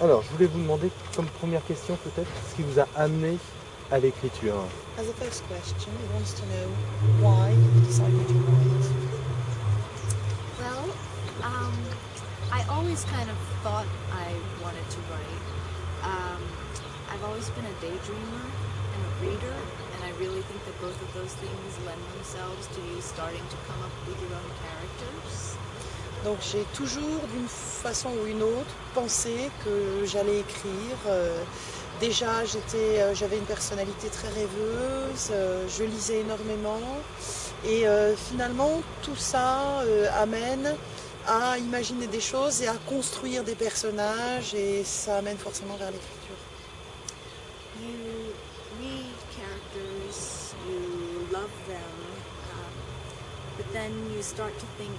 Alors, je voulais vous demander, comme première question peut-être, ce qui vous a amené à l'écriture. As a first question, he wants to know why you decided to write. Well, I always kind of thought I wanted to write. Um, I've always been a daydreamer and a reader, and I really think that both of those things lend themselves to you starting to come up with your own characters. Donc j'ai toujours, d'une façon ou une autre, pensé que j'allais écrire. Déjà, j'avais une personnalité très rêveuse, je lisais énormément. Et finalement, tout ça amène à imaginer des choses et à construire des personnages. Et ça amène forcément vers l'écriture. You read characters, you love them, but then you start to think,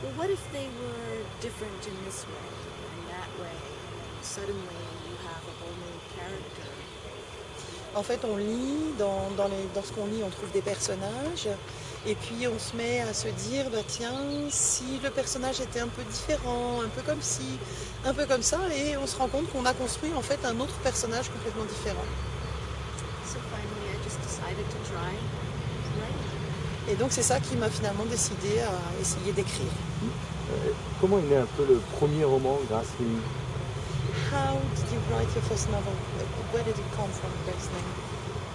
well, what if they were different in this way and that way? And suddenly you have a whole new character. En fait, on lit, dans ce qu'on lit, on trouve des personnages, et puis on se met à se dire, bah tiens, si le personnage était un peu différent, un peu comme ci, un peu comme ça, et on se rend compte qu'on a construit en fait un autre personnage complètement différent. So finally I just decided to try writing. Et donc c'est ça qui m'a finalement décidé à essayer d'écrire. Comment est né un peu le premier roman, Graceling? How did you write your first novel? Where did it come from, Graceling?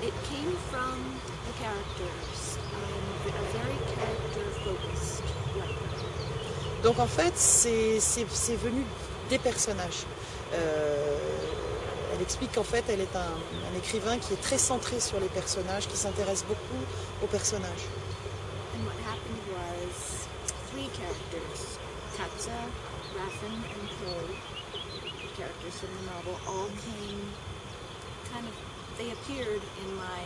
It came from the characters. I'm a very character-focused writer. Donc en fait, c'est venu des personnages. Elle explique qu'en fait, elle est un écrivain qui est très centré sur les personnages, qui s'intéresse beaucoup aux personnages. And what happened was 3 characters, Katza, Raffin, and Paul, the characters from the novel, all they appeared in my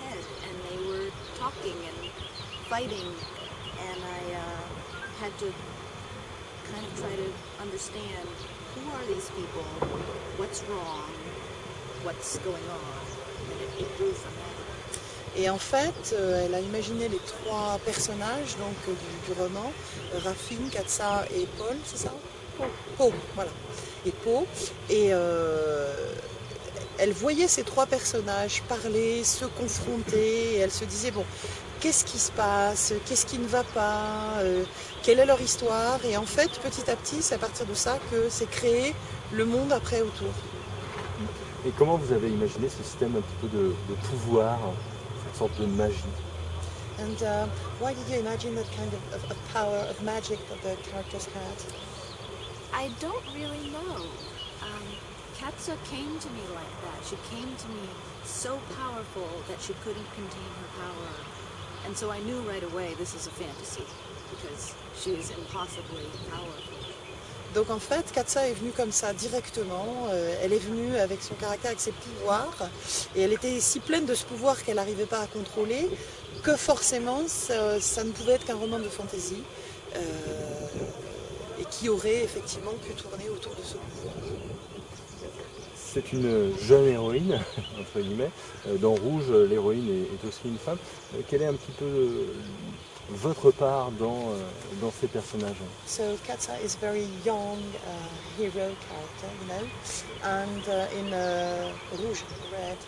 head, and they were talking and fighting, and I had to kind of try to understand, who are these people, what's wrong, what's going on, and it grew from that. Et en fait, elle a imaginé les 3 personnages donc, du roman, Raffin, Katza et Paul, c'est ça? Paul, voilà. Et Paul. Et elle voyait ces 3 personnages parler, se confronter, et elle se disait, bon, qu'est-ce qui se passe? Qu'est-ce qui ne va pas? Quelle est leur histoire? Et en fait, petit à petit, c'est à partir de ça que s'est créé le monde après autour. Et comment vous avez imaginé ce système un petit peu de pouvoir, cette sorte de magie? And why did you imagine that kind of power, of magic that the characters had? I don't really know. Katza came to me like that. She came to me so powerful that she couldn't contain her power. And so I knew right away this is a fantasy, because she is impossibly powerful. Donc en fait, Katza est venue comme ça directement. Elle est venue avec son caractère, avec ses pouvoirs. Et elle était si pleine de ce pouvoir qu'elle n'arrivait pas à contrôler que forcément, ça ne pouvait être qu'un roman de fantasy. Et qui aurait effectivement pu tourner autour de ce pouvoir. C'est une jeune héroïne, entre guillemets. Dans Rouge, l'héroïne est aussi une femme. Quelle est un petit peu votre part dans ces personnages? So Katza is a very young hero character, you know, and in Rouge, Red,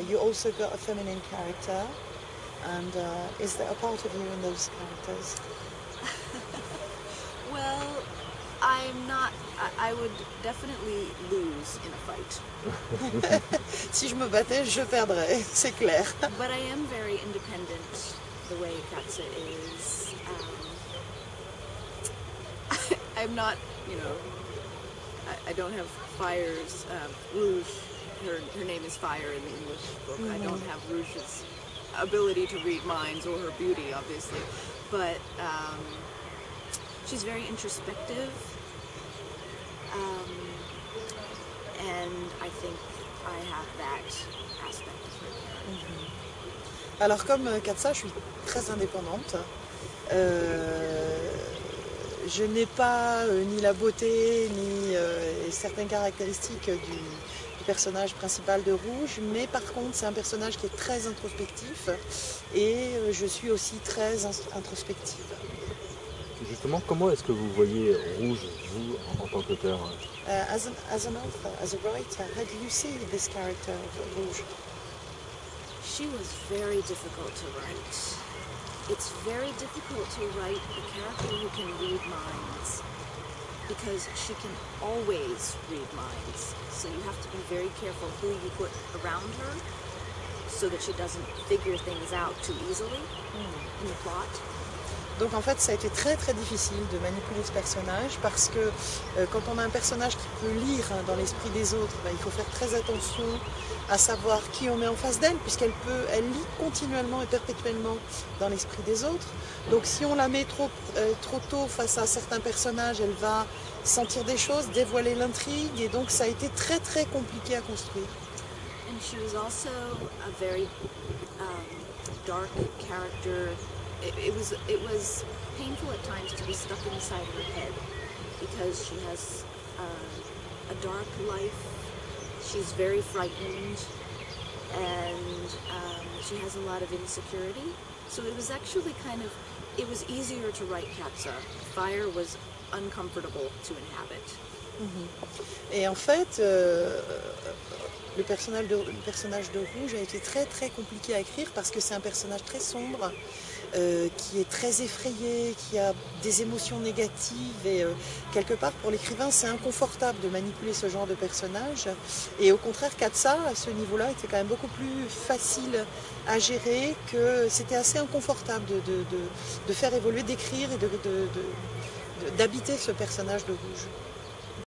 you also got a feminine character, and is there a part of you in those characters? Well, I'm not. I would definitely lose in a fight. Si je me battais, je perdrais, c'est clair. But I am very independent, the way Katza is. I'm not, you know, I don't have Fire's, Rouge, her name is Fire in the English book. I don't have Rouge's ability to read minds or her beauty, obviously. But she's very introspective. And I think I have that aspect of her character. Alors comme Katza, je suis très indépendante. Je n'ai pas ni la beauté ni certaines caractéristiques du personnage principal de Rouge, mais par contre c'est un personnage qui est très introspectif et je suis aussi très introspective. justement, comment est-ce que vous voyez Rouge, vous, en tant qu'auteur? As an author, as a writer, how do you see this character of Rouge? She was very difficult to write. It's very difficult to write a character who can read minds, because she can always read minds. So you have to be very careful who you put around her so that she doesn't figure things out too easily in the plot. Donc en fait ça a été très très difficile de manipuler ce personnage parce que quand on a un personnage qui peut lire dans l'esprit des autres, il faut faire très attention à savoir qui on met en face d'elle puisqu'elle lit continuellement et perpétuellement dans l'esprit des autres. Donc si on la met trop tôt face à certains personnages, elle va sentir des choses, dévoiler l'intrigue et donc ça a été très très compliqué à construire. And she was also a very dark character. It was painful at times to be stuck inside her head because she has a dark life. She's very frightened and she has a lot of insecurity. So it was actually it was easier to write Katsa. Fire was uncomfortable to inhabit. Et en fait, le personnage de Rouge a été très très compliqué à écrire parce que c'est un personnage très sombre, qui est très effrayé, qui a des émotions négatives et quelque part pour l'écrivain c'est inconfortable de manipuler ce genre de personnage et au contraire Katsa à ce niveau-là était quand même beaucoup plus facile à gérer, que c'était assez inconfortable de faire évoluer, d'écrire et d'habiter ce personnage de Rouge.